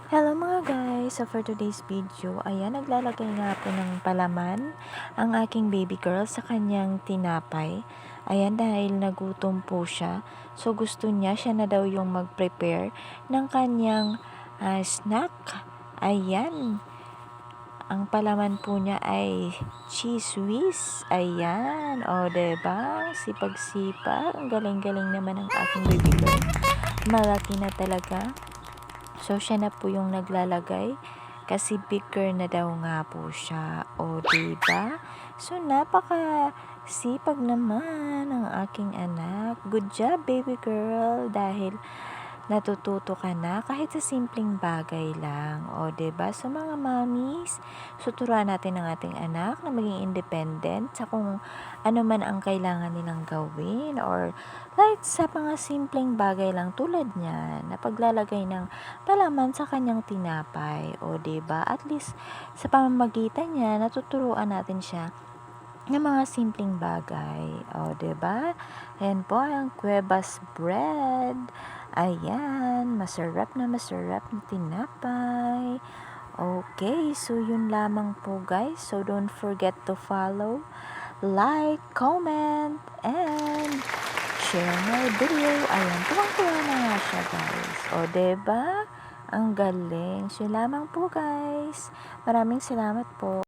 Hello mga guys! So for today's video, ayan, naglalagay nga po ng palaman ang aking baby girl sa kanyang tinapay. Ayan, dahil nagutom po siya. So gusto niya, siya na daw yung mag-prepare ng kanyang snack. Ayan, ang palaman po niya ay cheese whiz. Ayan, o diba? Sipag-sipag. Ang galing-galing naman ng aking baby girl. Malaki na talaga. So, siya na po yung naglalagay kasi bigger na daw nga po siya. O, diba? So, napaka sipag naman ng aking anak. Good job, baby girl. Dahil natututo ka na kahit sa simpleng bagay lang. O, diba? So, mga mommies, turuan natin ang ating anak na maging independent sa kung ano man ang kailangan nilang gawin or like sa mga simpleng bagay lang tulad niyan na paglalagay ng palaman sa kanyang tinapay. O, diba? At least sa pamamagitan niya, natuturuan natin siya ng mga simpleng bagay. O, diba? Ayan po ang Cuevas bread. Ayan, masarap na tinapay. Okay, so yun lamang po guys. So don't forget to follow, like, comment, and share my video. Ayan, tuwang-tuwa na nga siya guys. O, diba? Ang galing. So lamang po guys. Maraming salamat po.